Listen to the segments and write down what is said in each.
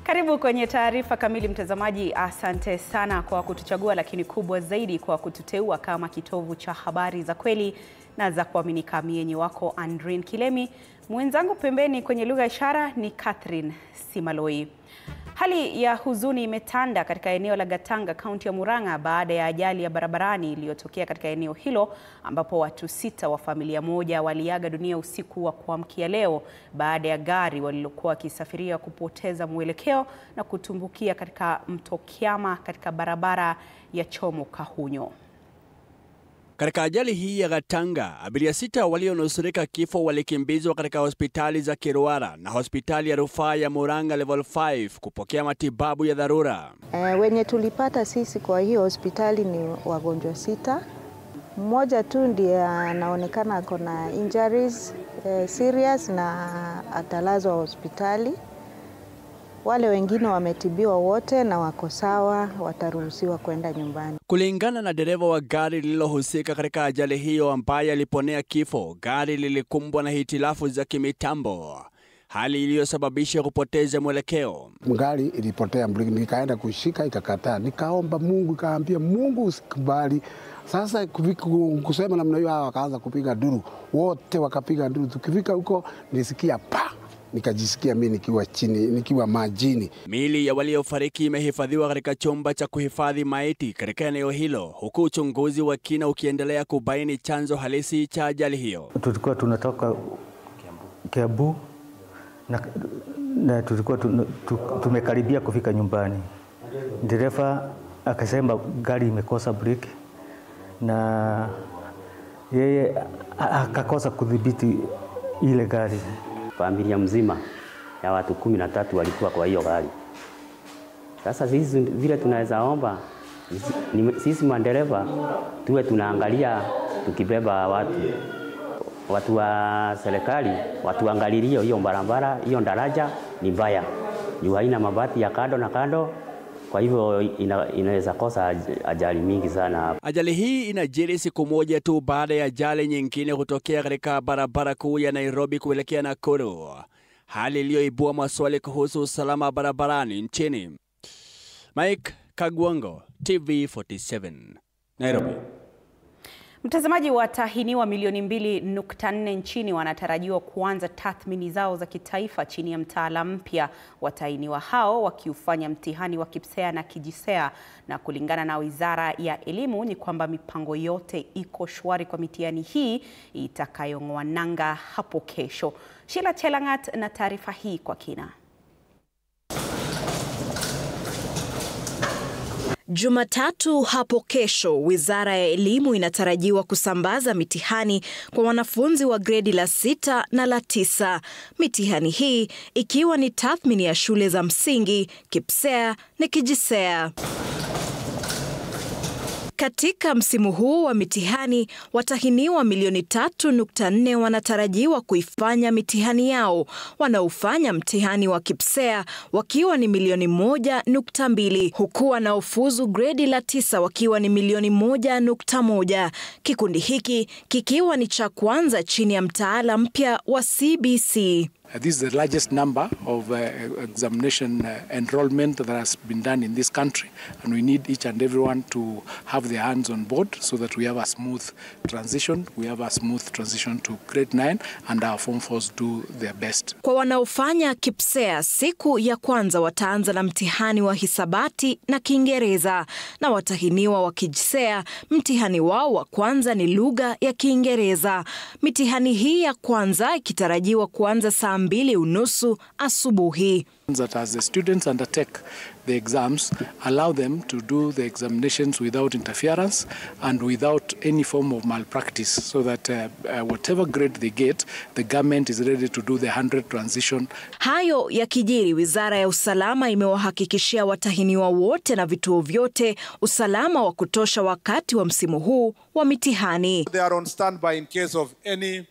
Karibu kwenye taarifa kamili mtazamaji. Asante sana kwa kutuchagua, lakini kubwa zaidi kwa kututeua kama kitovu cha habari za kweli na za kuaminika. Mienyi wako Andrin Kilemi, mwenzangu pembeni kwenye lugha ishara ni Catherine Simaloi. Hali ya huzuni imetanda katika eneo la Gatanga, kaunti ya Murang'a baada ya ajali ya barabarani iliyotokea katika eneo hilo ambapo watu 6 wa familia moja waliaga dunia usiku wa kuamkia leo baada ya gari walilokuwa wakisafiria kupoteza mwelekeo na kutumbukia katika mto Kiama katika barabara ya Chomo Kahunyo. Katika ajali hii ya Gatanga, abiria 6 walionusurika kifo walikimbizwa katika hospitali za Kirwara na hospitali ya rufaa ya Murang'a level 5 kupokea matibabu ya dharura. Wenye tulipata sisi kwa hiyo hospitali ni wagonjwa 6. Mmoja tu ndiye anaonekana kuna injuries serious na atalazwa hospitali. Wale wengine wametibiwa wote na wako sawa, wataruhusiwa kwenda nyumbani. Kulingana na dereva wa gari lililohusika katika ajali hiyo ambaye aliponea kifo, gari lilikumbwa na hitilafu za kimitambo, hali iliyosababisha kupoteza mwelekeo. Gari ilipotea, nikaenda kushika ikakataa. Nikaomba Mungu, kaambia Mungu usikubali. Sasa kusema namna hiyo wakaanza kupiga duru. Wote wakapiga duru. Tukifika huko nisikia pa. Nikajisikia mimi nikiwa chini, nikiwa majini. Miili ya waliofariki imehifadhiwa katika chumba cha kuhifadhi maiti katika eneo hilo, huku uchunguzi wa kina ukiendelea kubaini chanzo halisi cha ajali hiyo. Tulikuwa tunatoka Kiambu na tulikuwa tumekaribia kufika nyumbani. Dereva akasema gari imekosa breki na yeye akakosa kudhibiti ile gari. Familia mzima ya watu 13 walikuwa kwa hiyo gari. Sasa sisi vile tunaweza omba sisi madereva tuwe tunaangalia tukibeba watu wa serikali, watu angalilie hiyo barabara, hiyo daraja ni mbaya. Juu haina mabati ya kando na kando. Kwa hivyo inaweza kosa ajali mingi sana. Ajali hii inajiri siku moja tu baada ya ajali nyingine kutokea katika barabara kuu ya Nairobi kuelekea Nakuru, hali iliyoibua maswali kuhusu usalama barabarani nchini. Mike Kagwango, TV47, Nairobi. Mtazamaji, watahiniwa milioni 2.4 nchini wanatarajiwa kuanza tathmini zao za kitaifa chini ya mtaala mpya. Watahiniwa hao wakiufanya mtihani wa KPSEA na KIJISEA, na kulingana na Wizara ya Elimu ni kwamba mipango yote iko shwari kwa mitihani hii itakayong'oa nanga hapo kesho. Sheila Chelangat na taarifa hii kwa kina. Jumatatu hapo kesho, Wizara ya Elimu inatarajiwa kusambaza mitihani kwa wanafunzi wa gredi la 6 na la 9. Mitihani hii ikiwa ni tathmini ya shule za msingi, KPSEA na KIJISEA. Katika msimu huu wa mitihani, watahiniwa milioni 3.4 wanatarajiwa kuifanya mitihani yao, wanaofanya mtihani wa KPSEA wakiwa ni milioni 1.2, huku wanaofuzu gredi la 9 wakiwa ni milioni 1.1. Kikundi hiki kikiwa ni cha kwanza chini ya mtaala mpya wa CBC. This is the largest number of examination enrollment that has been done in this country, and we need each and everyone to have their hands on board so that we have a smooth transition. We have a smooth transition to grade 9 and our form 4s do their best. Kwa wanaofanya KPSEA, siku ya kwanza wataanza na mtihani wa hisabati na Kiingereza, na watahiniwa wa KIJISEA mtihani wao wa kwanza ni lugha ya Kiingereza. Mitihani hii ya kwanza ikitarajiwa kuanza saa 2:30 asubuhi. That as the students undertake the exams, allow them to do the examinations without interference and without any form of malpractice, so that whatever grade they get, the government is ready to do the 100 transition. Hayo yakijiri, Wizara ya Usalama imewahakikishia watahiniwa wote na vituo vyote usalama wa kutosha wakati wa msimu huu wa mitihani. They are on standby in case of any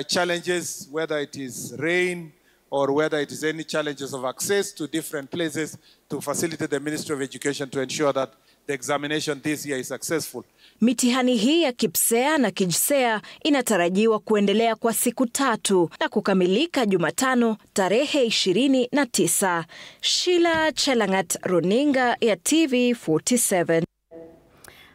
challenges, whether it is rain or whether it is any challenges of access to different places, to facilitate the Ministry of Education to ensure that the examination this year is successful. Mitihani hii ya KPSEA na KJSEA inatarajiwa kuendelea kwa siku 3 na kukamilika Jumatano tarehe 29. Sheila Chelangat, Runinga ya TV47.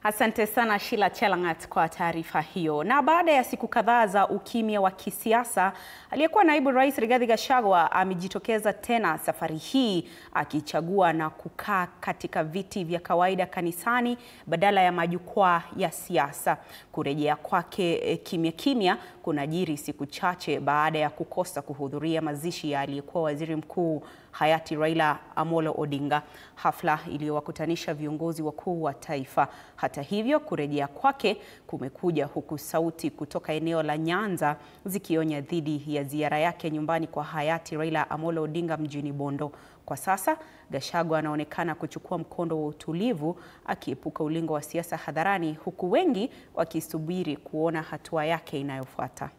Asante sana Sheila Chelangat kwa taarifa hiyo. Na baada ya siku kadhaa za ukimya wa kisiasa, aliyekuwa naibu rais Rigathi Gachagua amejitokeza tena, safari hii akichagua na kukaa katika viti vya kawaida kanisani badala ya majukwaa ya siasa. Kurejea kwake kimya kimya kunajiri siku chache baada ya kukosa kuhudhuria mazishi ya aliyekuwa waziri mkuu hayati Raila Amolo Odinga, hafla iliyowakutanisha viongozi wakuu wa taifa. Hata hivyo, kurejea kwake kumekuja huku sauti kutoka eneo la Nyanza zikionya dhidi ya ziara yake nyumbani kwa hayati Raila Amolo Odinga mjini Bondo. Kwa sasa, Gachagua anaonekana kuchukua mkondo wa utulivu, akiepuka ulingo wa siasa hadharani, huku wengi wakisubiri kuona hatua yake inayofuata.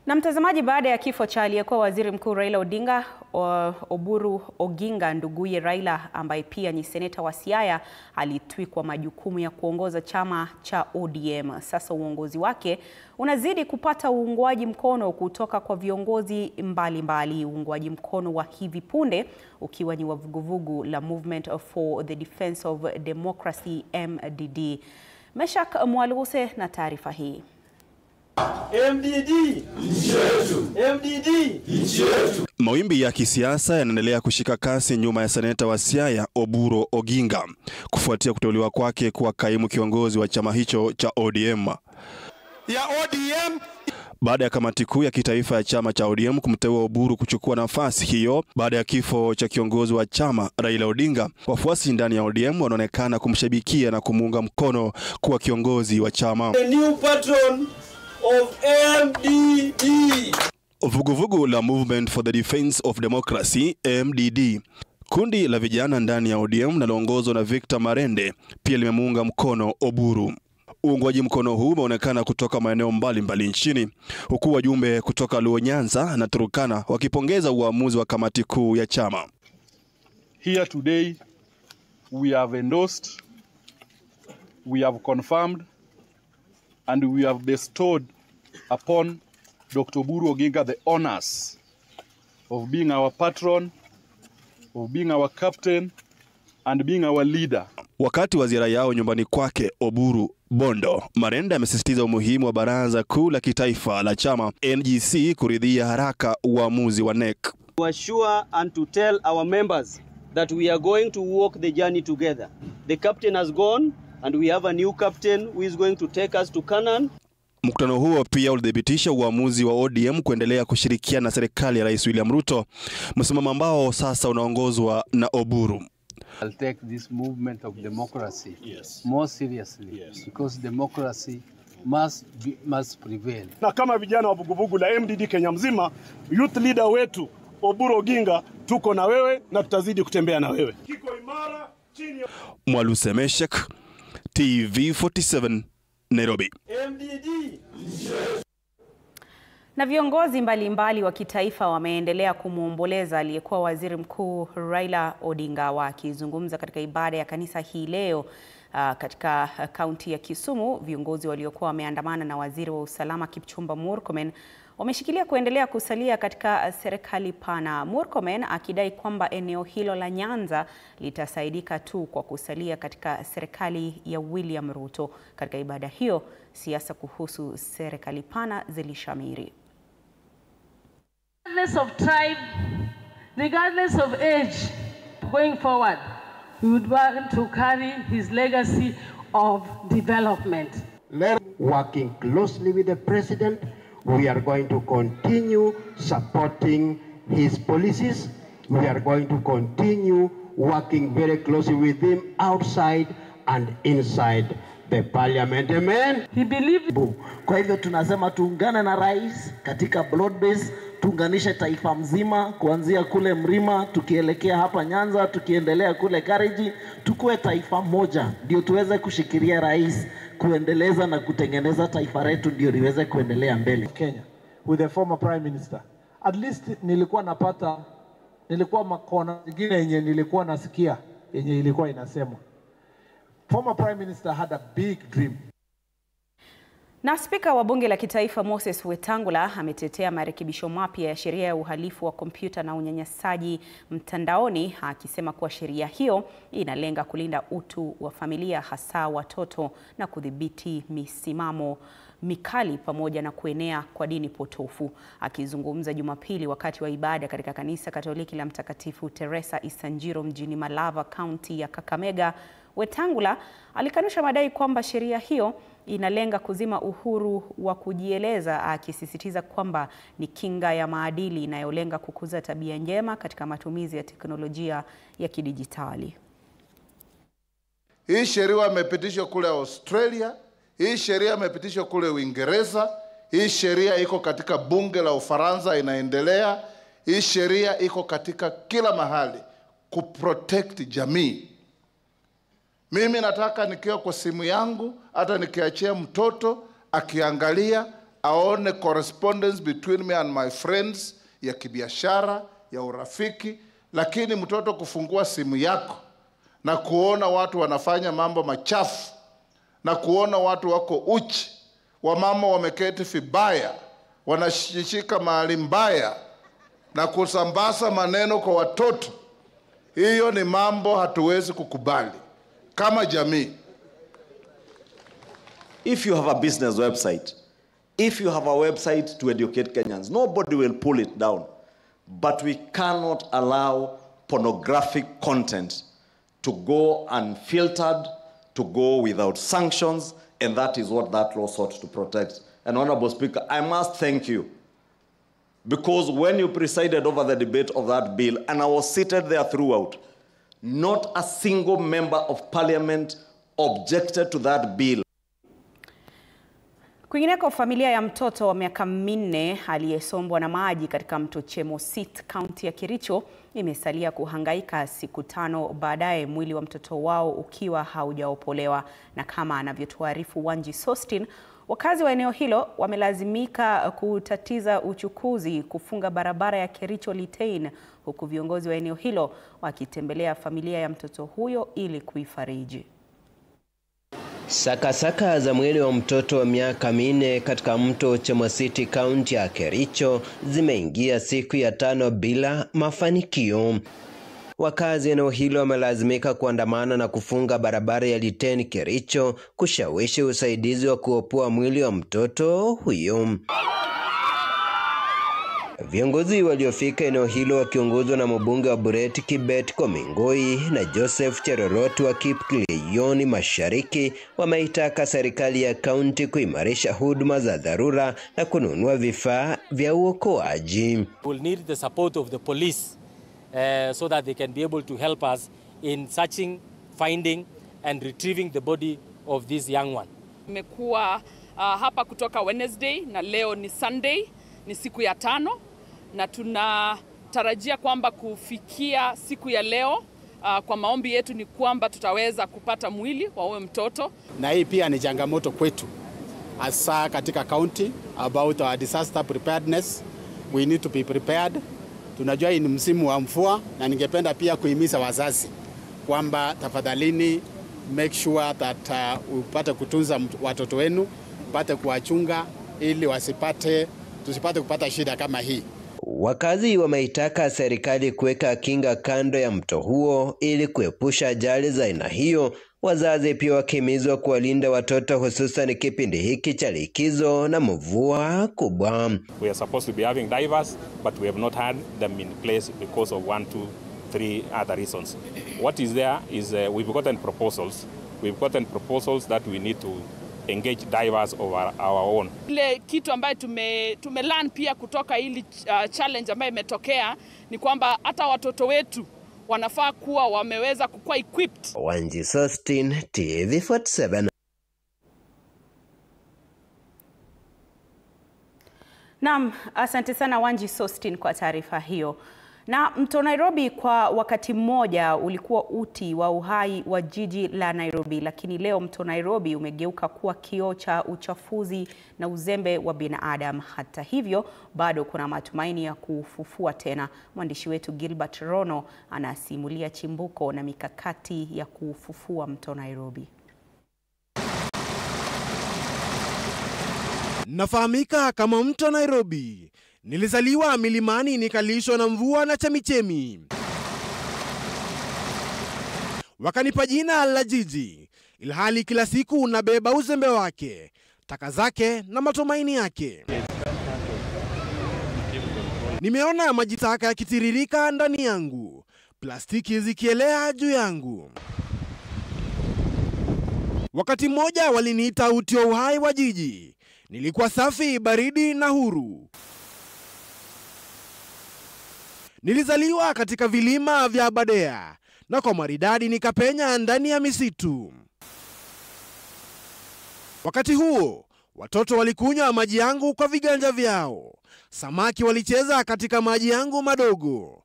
Na mtazamaji, baada ya kifo cha aliyekuwa waziri mkuu Raila Odinga, Oburu Oginga nduguye Raila ambaye pia ni seneta wa Siaya alitwikwa majukumu ya kuongoza chama cha ODM. Sasa uongozi wake unazidi kupata uungwaji mkono kutoka kwa viongozi mbalimbali. Uungwaji mkono wa hivi punde ukiwa ni wa vuguvugu la Movement for the Defense of Democracy MDD. Meshak Mwaluse na taarifa hii. MDD nchi yetu. Mawimbi ya kisiasa yanaendelea kushika kasi nyuma ya seneta wa Siaya Oburu Oginga kufuatia kuteuliwa kwake kuwa kaimu kiongozi wa chama hicho cha ODM. Baada ya kamati kuu ya kitaifa ya chama cha ODM kumteua Oburu kuchukua nafasi hiyo baada ya kifo cha kiongozi wa chama Raila Odinga, wafuasi ndani ya ODM wanaonekana kumshabikia na kumuunga mkono kuwa kiongozi wa chama. The new patron of MDD. Vuguvugu la Movement for the Defense of Democracy MDD, kundi la vijana ndani ya ODM linaloongozwa na Victor Marende, pia limemuunga mkono Oburu. Uungwaji mkono huu umeonekana kutoka maeneo mbalimbali nchini, huku wajumbe kutoka Luo, Nyanza na Turkana wakipongeza uamuzi wa kamati kuu ya chama. Here today we have endorsed, we have confirmed and we have bestowed upon Dr. Oburu Oginga the honors of being our patron, of being our captain and being our leader. Wakati wa ziara yao nyumbani kwake Oburu Bondo, Marende amesisitiza umuhimu wa baraza kuu la kitaifa la chama NGC kuridhia haraka uamuzi wa NEC. To assure and to tell our members that we are going to walk the journey together. The captain has gone and we have a new captain who is going to take us to Canaan. Mkutano huo pia ulidhibitisha uamuzi wa ODM kuendelea kushirikiana na serikali ya Rais William Ruto, msimamo ambao sasa unaongozwa na Oburu. I'll take this movement of democracy more seriously because democracy must prevail. Na kama vijana wa vuguvugu la MDD Kenya mzima, youth leader wetu Oburu Oginga, tuko na wewe na tutazidi kutembea na wewe. Kiko imara chini ya Mwaluse Meshak, TV47, Nairobi. MDD. Na viongozi mbalimbali wa kitaifa wameendelea kumuomboleza aliyekuwa waziri mkuu Raila Odinga. Wakizungumza katika ibada ya kanisa hii leo katika kaunti ya Kisumu, viongozi waliokuwa wameandamana na waziri wa usalama Kipchumba Murkomen wameshikilia kuendelea kusalia katika serikali pana. Murkomen akidai kwamba eneo hilo la Nyanza litasaidika tu kwa kusalia katika serikali ya William Ruto. Katika ibada hiyo, siasa kuhusu serikali pana zilishamiri. Regardless of tribe, regardless of age, going forward, we would want to carry his legacy of development. Working closely with the president, we are going to continue supporting his policies. We are going to continue working very closely with him outside and inside the parliament. Amen. He believed. Kwa hivyo tunasema tuungane na rais katika broad base, tuunganishe taifa mzima kuanzia kule Mrima tukielekea hapa Nyanza, tukiendelea kule Kariji, tukue taifa moja ndio tuweze kushikilia rais kuendeleza na kutengeneza taifa letu ndio liweze kuendelea mbele. Kenya with the former prime minister, at least nilikuwa makona zingine yenye nilikuwa nasikia yenye ilikuwa inasemwa. Former prime minister had a big dream. Na spika wa bunge la kitaifa Moses Wetangula ametetea marekebisho mapya ya sheria ya uhalifu wa kompyuta na unyanyasaji mtandaoni, akisema kuwa sheria hiyo inalenga kulinda utu wa familia, hasa watoto, na kudhibiti misimamo mikali pamoja na kuenea kwa dini potofu. Akizungumza Jumapili wakati wa ibada katika kanisa Katoliki la Mtakatifu Teresa Isanjiro mjini Malava, kaunti ya Kakamega, Wetangula alikanusha madai kwamba sheria hiyo inalenga kuzima uhuru wa kujieleza, akisisitiza kwamba ni kinga ya maadili inayolenga kukuza tabia njema katika matumizi ya teknolojia ya kidijitali. Hii sheria imepitishwa kule Australia, hii sheria imepitishwa kule Uingereza, hii sheria iko katika bunge la Ufaransa inaendelea, hii sheria iko katika kila mahali kuprotect jamii. Mimi nataka nikiwa kwa simu yangu, hata nikiachia mtoto akiangalia, aone correspondence between me and my friends ya kibiashara, ya urafiki. Lakini mtoto kufungua simu yako na kuona watu wanafanya mambo machafu, na kuona watu wako uchi, wamama wameketi vibaya, wanashika mahali mbaya na kusambaza maneno kwa watoto, hiyo ni mambo hatuwezi kukubali kama jamii. If you have a business website, if you have a website to educate Kenyans, nobody will pull it down. But we cannot allow pornographic content to go unfiltered, to go without sanctions, and that is what that law sought to protect. And Honorable Speaker, I must thank you, because when you presided over the debate of that bill, and I was seated there throughout, not a single member of parliament objected to that bill. Kwingineko, familia ya mtoto wa miaka 4 aliyesombwa na maji katika mto Chemosit, kaunti ya Kericho, imesalia kuhangaika siku 5 baadaye, mwili wa mtoto wao ukiwa haujaopolewa. Na kama anavyotuarifu Wanji Sostin, wakazi wa eneo hilo wamelazimika kutatiza uchukuzi, kufunga barabara ya Kericho Litein, huku viongozi wa eneo hilo wakitembelea familia ya mtoto huyo ili kuifariji. Sakasaka za mwili wa mtoto wa miaka 4 katika mto Chemosit, kaunti ya Kericho, zimeingia siku ya 5 bila mafanikio. Wakazi eneo hilo wamelazimika kuandamana na kufunga barabara ya Litein Kericho kushawishi usaidizi wa kuopoa mwili wa mtoto huyo. Viongozi waliofika eneo hilo wakiongozwa na mbunge wa Bureti Kibet Komingoi na Joseph Cherorot wa Kipkelion Mashariki wameitaka serikali ya kaunti kuimarisha huduma za dharura na kununua vifaa vya uokoaji. We will need the support of the police so that they can be able to help us in searching, finding and retrieving the body of this young one. Nimekuwa hapa kutoka Wednesday na leo ni Sunday, ni siku ya 5, na tunatarajia kwamba kufikia siku ya leo, kwa maombi yetu ni kwamba tutaweza kupata mwili wa huyo mtoto. Na hii pia ni changamoto kwetu hasa katika county about our disaster preparedness. We need to be prepared. Tunajua hii ni msimu wa mvua, na ningependa pia kuhimiza wazazi kwamba tafadhalini make sure that upate kutunza watoto wenu, upate kuwachunga ili tusipate kupata shida kama hii. Wakazi wameitaka serikali kuweka kinga kando ya mto huo ili kuepusha ajali za aina hiyo. Wazazi pia wakihimizwa kuwalinda watoto, hususan kipindi hiki cha likizo na mvua kubwa. We are supposed to be having divers, but we have not had them in place because of 1, 2, 3 other reasons. What is there is we've gotten proposals. We've gotten proposals that we need to engage divers of our own. Ile kitu ambayo tumelearn pia kutoka hili challenge ambayo imetokea ni kwamba hata watoto wetu wanafaa kuwa wameweza kuwa equipped. Wanji Sostin, TV47. Naam, asante sana Wanji Sostin kwa taarifa hiyo. Na mto Nairobi kwa wakati mmoja ulikuwa uti wa uhai wa jiji la Nairobi, lakini leo mto Nairobi umegeuka kuwa kioo cha uchafuzi na uzembe wa binadamu. Hata hivyo, bado kuna matumaini ya kufufua tena. Mwandishi wetu Gilbert Rono anasimulia chimbuko na mikakati ya kufufua mto Nairobi. Nafahamika kama mto Nairobi. Nilizaliwa milimani nikalishwa na mvua na chemichemi. Wakanipa jina la jiji, ilhali kila siku unabeba uzembe wake, taka zake na matumaini yake. Nimeona maji taka yakitiririka ndani yangu, plastiki zikielea juu yangu. Wakati mmoja waliniita uti wa uhai wa jiji. Nilikuwa safi, baridi na huru. Nilizaliwa katika vilima vya Aberdare na kwa maridadi nikapenya ndani ya misitu. Wakati huo, watoto walikunywa maji yangu kwa viganja vyao. Samaki walicheza katika maji yangu madogo.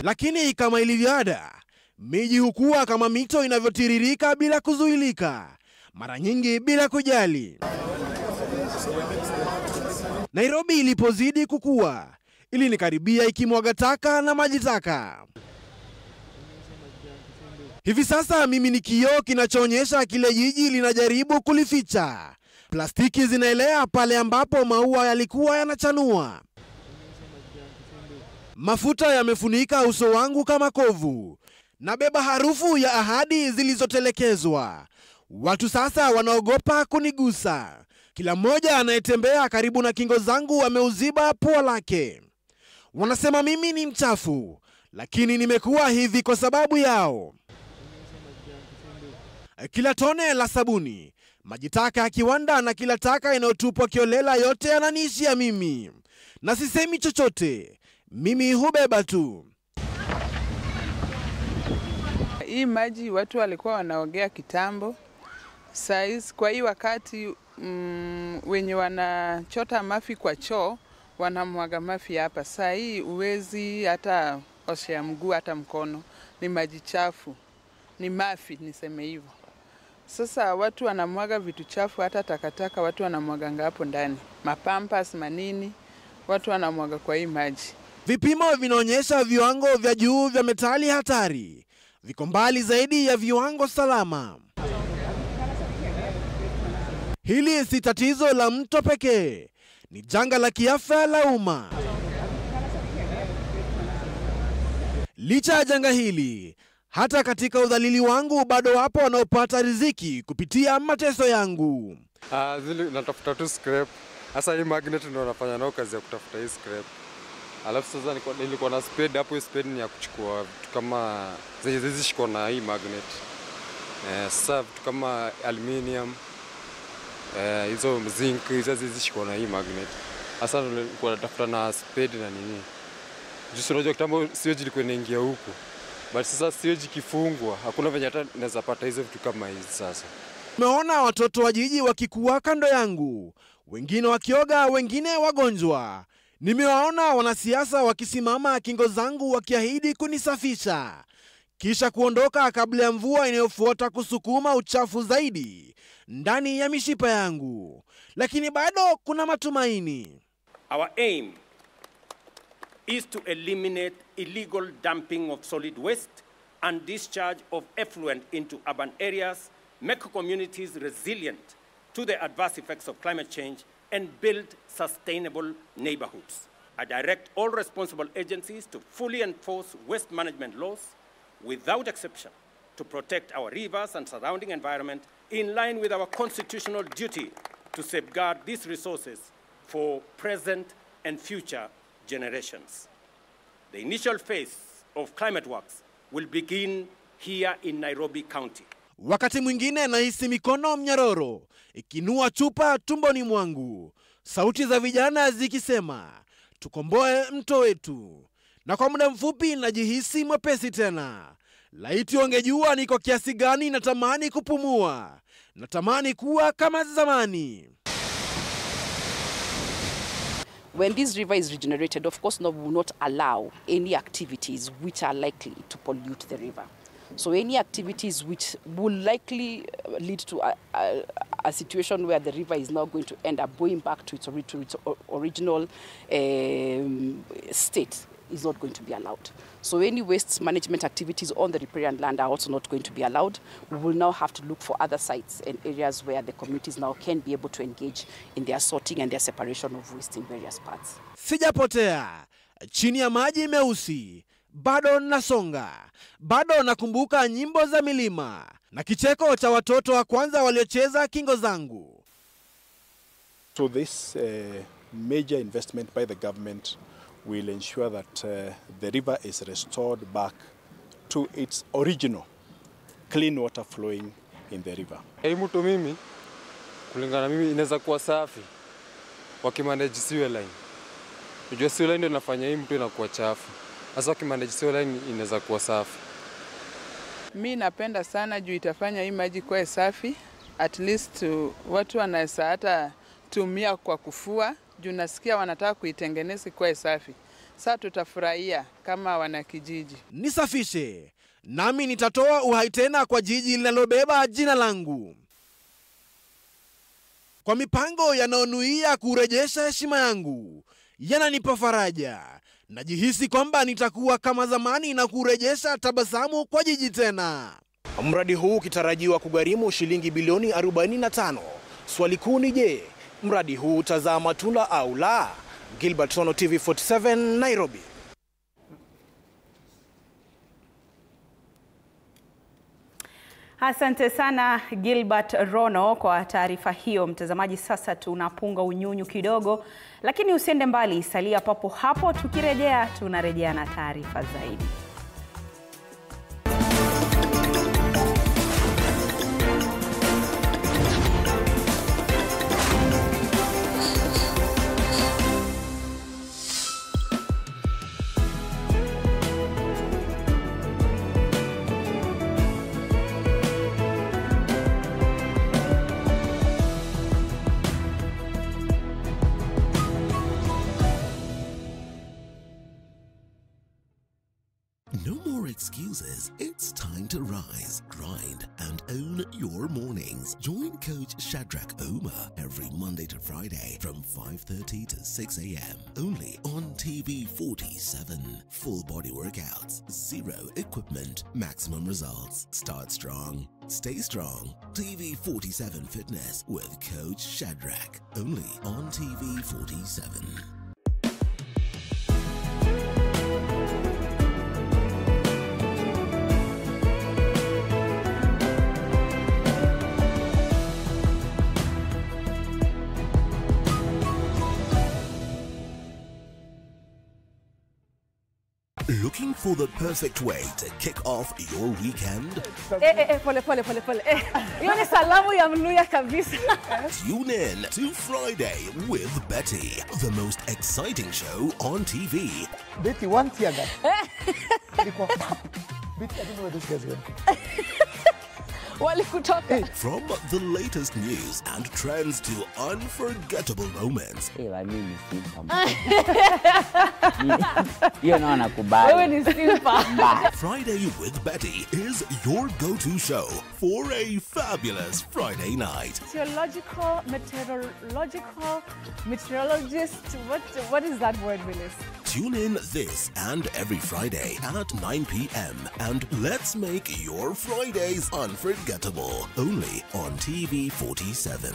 Lakini kama ilivyoada, miji hukua kama mito inavyotiririka bila kuzuilika, mara nyingi bila kujali. Nairobi ilipozidi kukua, ilinikaribia ikimwaga taka na maji taka. Hivi sasa mimi ni kioo kinachoonyesha kile jiji linajaribu kulificha. Plastiki zinaelea pale ambapo maua yalikuwa yanachanua. Mafuta yamefunika uso wangu kama kovu. Nabeba harufu ya ahadi zilizotelekezwa. Watu sasa wanaogopa kunigusa. Kila mmoja anayetembea karibu na kingo zangu ameuziba pua lake. Wanasema mimi ni mchafu, lakini nimekuwa hivi kwa sababu yao. Kila tone la sabuni, maji taka ya kiwanda na kila taka inayotupwa kiolela, yote yananiishia mimi. Na sisemi chochote, mimi hubeba tu. Hii maji watu walikuwa wanaogea kitambo. Saizi kwa hii wakati wenye wanachota mafi kwa choo wanamwaga mafi hapa. Saa hii uwezi hata oshea mguu hata mkono, ni maji chafu, ni mafi niseme hivyo. Sasa watu wanamwaga vitu chafu, hata takataka watu wanamwaga hapo ndani, mapampas manini watu wanamwaga kwa hii maji. Vipimo vinaonyesha viwango vya juu vya metali hatari, viko mbali zaidi ya viwango salama. Hili si tatizo la mto pekee, ni janga la kiafya la umma. Licha ya janga hili, hata katika udhalili wangu bado wapo wanaopata riziki kupitia mateso yangu. Zili natafuta tu scrap. Sasa hii magnet ndio nafanya nao kazi ya kutafuta hii scrap. Alafu sasa nilikuwa na spade hapo, spade ni ya kuchukua vitu kama zenye shiko na hii magnet. Sasa vitu kama aluminium, hizo zinc, hizo zishiko na hii magnet. Sasa nilikuwa natafuta na spade na nini. Just unajua kitambo siweji ilikuwa inaingia huku. But sasa siweji kifungwa, hakuna venye hata naweza pata hizo vitu kama hizi sasa. Nimeona watoto wa jiji wakikua kando yangu, wengine wakioga, wengine wagonjwa. Nimewaona wanasiasa wakisimama kingo zangu wakiahidi kunisafisha, kisha kuondoka kabla ya mvua inayofuata kusukuma uchafu zaidi ndani ya mishipa yangu. Lakini bado kuna matumaini. Our aim is to eliminate illegal dumping of solid waste and discharge of effluent into urban areas, make communities resilient to the adverse effects of climate change, and build sustainable neighborhoods. I direct all responsible agencies to fully enforce waste management laws without exception to protect our rivers and surrounding environment in line with our constitutional duty to safeguard these resources for present and future generations. The initial phase of climate works will begin here in Nairobi County. Wakati mwingine nahisi mikono mnyororo ikinua chupa tumboni mwangu, sauti za vijana zikisema tukomboe mto wetu, na kwa muda mfupi najihisi mwepesi tena. Laiti wangejua niko kiasi gani natamani kupumua, natamani kuwa kama zamani. When this river is regenerated, of course, we will not allow any activities which are likely to pollute the river. So any activities which will likely lead to a situation where the river is now going to end up going back to its original state is not going to be allowed. So any waste management activities on the riparian land are also not going to be allowed. We will now have to look for other sites and areas where the communities now can be able to engage in their sorting and their separation of waste in various parts. Sijapotea chini ya maji meusi, bado nasonga, bado nakumbuka nyimbo za milima na kicheko cha watoto wa kwanza waliocheza kingo zangu. So this major investment by the government will ensure that the river is restored back to its original clean water flowing in the river. Hii mto mimi kulingana mimi inaweza kuwa safi wakimanage sewer line. Unajua sewer line ndio inafanya hii mto inakuwa chafu. Sasa wakimanage sewer line inaweza kuwa safi. Mi napenda sana juu itafanya hii maji kuwa safi. At least watu wanaweza hata tumia kwa kufua. Juu nasikia wanataka kuitengeneza kuwa safi. Sasa tutafurahia kama wanakijiji. Nisafishe, nami nitatoa uhai tena kwa jiji linalobeba jina langu. Kwa mipango yanayonuia kurejesha heshima yangu, yananipa faraja. Najihisi kwamba nitakuwa kama zamani na kurejesha tabasamu kwa jiji tena. Mradi huu ukitarajiwa kugharimu shilingi bilioni 45. Swali kuu ni je, mradi huu utazaa matunda au la? Gilbert Rono, TV47, Nairobi. Asante sana Gilbert Rono kwa taarifa hiyo. Mtazamaji, sasa tunapunga unyunyu kidogo, lakini usiende mbali, salia papo hapo. Tukirejea tunarejea na taarifa zaidi. Excuses. It's time to rise, grind, and own your mornings. Join Coach Shadrach Ouma every Monday to Friday from 5:30 to 6 a.m. only on TV47. Full body workouts, zero equipment, maximum results. Start strong, stay strong. TV47 Fitness with Coach Shadrach only on TV47. Looking for the perfect way to kick off your weekend? Pole. Hiyo ni salamu ya Mluya kabisa. Tune in to Friday with Betty, the most exciting show on TV. Betty, one tear gas. Betty, I don't know where this guy's going. From the latest news and trends to unforgettable moments. Wewe ni simpa. Friday with Betty is your go-to show for a fabulous Friday night. Theological, meteorologist. What is that word, Willis? Tune in this and every Friday at 9 p.m. and let's make your Fridays unforgettable. Only on TV47.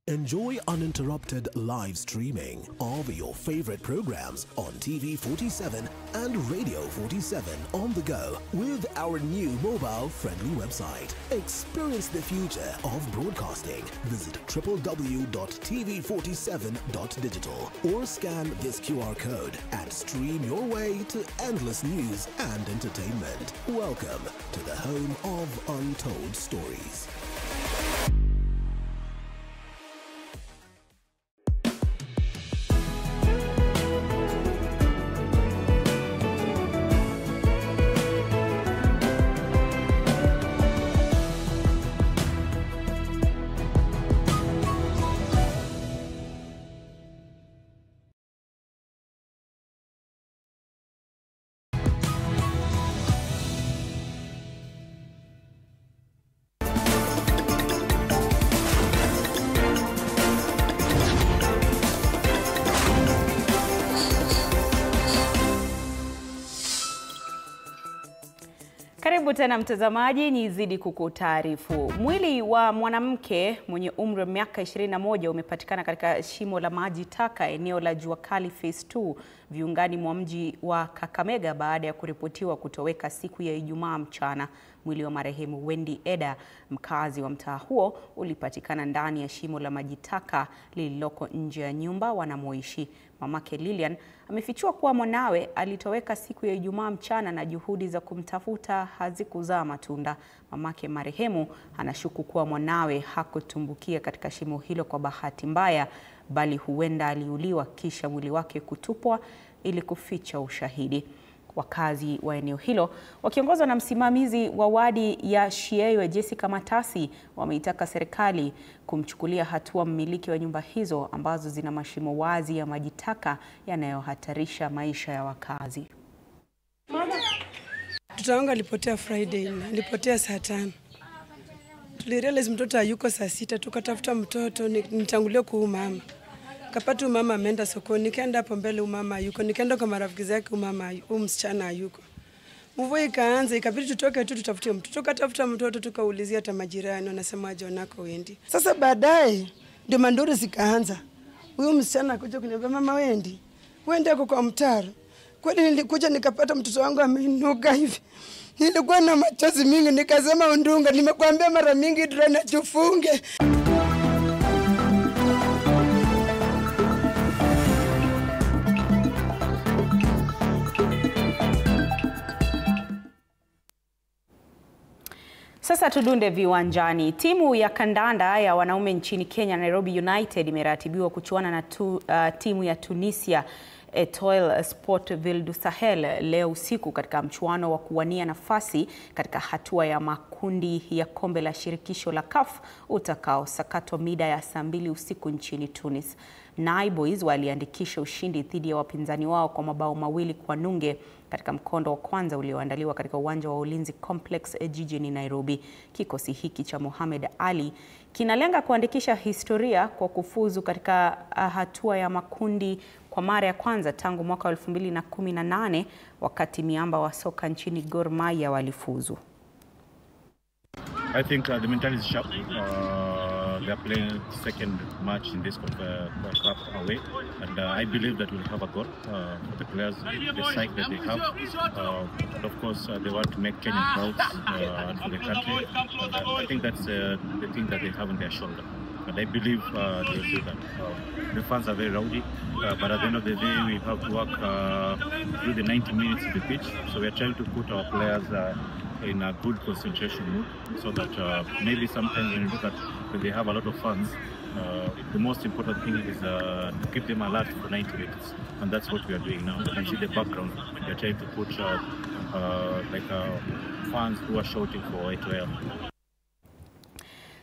Enjoy uninterrupted live streaming of your favorite programs on TV47 and Radio 47 on the go with our new mobile-friendly website. Experience the future of broadcasting. Visit www.tv47.digital or scan this QR code and stream your way to endless news and entertainment. Welcome to the home of untold stories. Karibu tena mtazamaji, nizidi kukutaarifu. Mwili wa mwanamke mwenye umri wa miaka 21 umepatikana katika shimo la maji taka eneo la Jua Kali Phase 2 viungani mwa mji wa Kakamega baada ya kuripotiwa kutoweka siku ya Ijumaa mchana. Mwili wa marehemu Wendy Eda, mkazi wa mtaa huo, ulipatikana ndani ya shimo la maji taka lililoko nje ya nyumba wanamoishi. Mamake Lilian amefichua kuwa mwanawe alitoweka siku ya Ijumaa mchana na juhudi za kumtafuta hazikuzaa matunda. Mamake marehemu anashuku kuwa mwanawe hakutumbukia katika shimo hilo kwa bahati mbaya, bali huenda aliuliwa kisha mwili wake kutupwa ili kuficha ushahidi. Wakazi wa eneo hilo wakiongozwa na msimamizi wa wadi ya Shieiwe Jessica Matasi wameitaka serikali kumchukulia hatua mmiliki wa nyumba hizo ambazo zina mashimo wazi ya maji taka yanayohatarisha maisha ya wakazi. Mtoto wangu alipotea Friday, alipotea saa 5. Tulirealize mtoto hayuko saa 6, tukatafuta mtoto, nitangulia kwa mama. Kapata mama ameenda sokoni, nikaenda hapo mbele mama hayuko, nikaenda kwa marafiki zake mama msichana hayuko. Mvua ikaanza, ikabidi tutoke tu tutafute mtoto. Tukatafuta mtoto, tukaulizia hata majirani wanasemaje wanako Wendy. Sasa baadaye ndio manduru zikaanza. Huyo msichana akaja kuniambia mama Wendy ako kwa mtaro. Kweli nilikuja nikapata mtoto wangu ameinuka hivi. Nilikuwa na machozi mingi, nikasema Undunga, nimekuambia mara mingi drone tufunge. Sasa tudunde viwanjani. Timu ya kandanda ya wanaume nchini Kenya, Nairobi United, imeratibiwa kuchuana na timu ya Tunisia Etoile Sportville du Sahel leo usiku katika mchuano wa kuwania nafasi katika hatua ya makundi ya kombe la shirikisho la CAF utakaosakatwa mida ya saa 2 usiku nchini Tunis. Nai Boys waliandikisha ushindi dhidi ya wapinzani wao kwa mabao 2-0 katika mkondo wa kwanza ulioandaliwa katika uwanja wa Ulinzi Complex jijini Nairobi. Kikosi hiki cha Mohamed Ali kinalenga kuandikisha historia kwa kufuzu katika hatua ya makundi kwa mara ya kwanza tangu mwaka 2018 wakati miamba wa soka nchini Gor Mahia walifuzu. I think the mentality is sharp. They are playing second match in this cup away, and I believe that we'll have a goal for the players, the psyche that they have. And of course, they want to make Kenya proud and for the country. And I think that's the thing that they have on their shoulder. And I believe they will do that. The fans are very rowdy, but at the end of the day, we have to work through the 90 minutes of the pitch. So we are trying to put our players in a good concentration mood, so that maybe sometimes when you look at when they have a lot of fans, the most important thing is to keep them alert for 90 minutes, and that's what we are doing now. You can see the background. We are trying to put fans who are shouting for Etoile.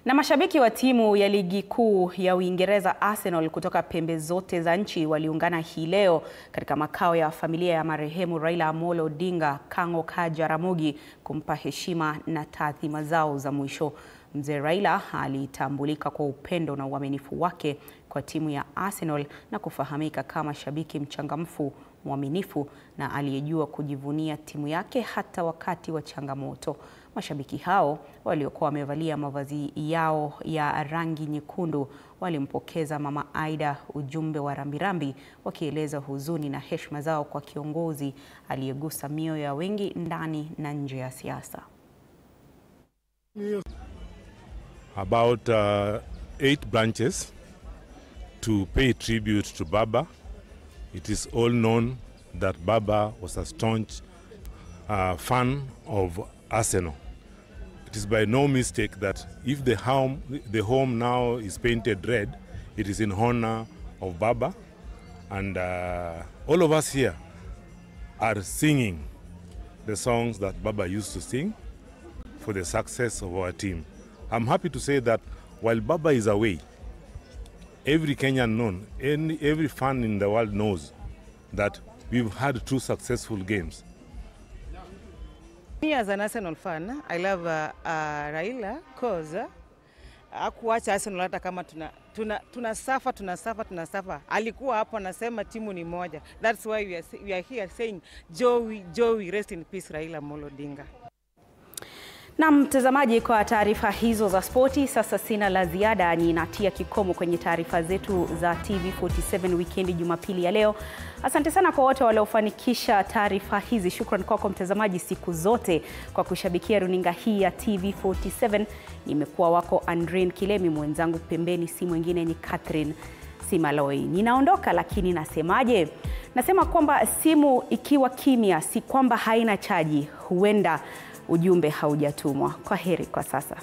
Na mashabiki wa timu ya ligi kuu ya Uingereza Arsenal kutoka pembe zote za nchi waliungana hii leo katika makao ya familia ya marehemu Raila Amolo Odinga, Kang'o ka Jaramogi, kumpa heshima na taadhima zao za mwisho. Mzee Raila alitambulika kwa upendo na uaminifu wake kwa timu ya Arsenal na kufahamika kama shabiki mchangamfu, mwaminifu na aliyejua kujivunia timu yake hata wakati wa changamoto. Mashabiki hao waliokuwa wamevalia mavazi yao ya rangi nyekundu walimpokeza Mama Aida ujumbe wa rambirambi, wakieleza huzuni na heshima zao kwa kiongozi aliyegusa mioyo ya wengi ndani na nje ya siasa. About 8 branches to pay tribute to Baba. It is all known that Baba was a staunch fan of Arsenal. It is by no mistake that if the home now is painted red, it is in honor of Baba, and all of us here are singing the songs that Baba used to sing for the success of our team. I'm happy to say that while Baba is away, every Kenyan every fan in the world knows that we've had 2 successful games. Me as an Arsenal fan, I love Raila because hakuacha Arsenal hata kama tunasafa. Alikuwa hapo anasema timu ni moja. That's why we are here saying Joey, rest in peace Raila Amolo Odinga. Na mtazamaji, kwa taarifa hizo za spoti, sasa sina la ziada. Ninatia kikomo kwenye taarifa zetu za TV47 weekend Jumapili ya leo. Asante sana kwa wote waliofanikisha taarifa hizi. Shukrani kwako mtazamaji siku zote kwa kushabikia runinga hii ya TV47. Nimekuwa wako Andrin Kilemi, mwenzangu pembeni si mwingine ni Catherine Simaloi. Ninaondoka, lakini nasemaje? Nasema kwamba simu ikiwa kimya si kwamba haina chaji, huenda ujumbe haujatumwa. Kwaheri kwa sasa.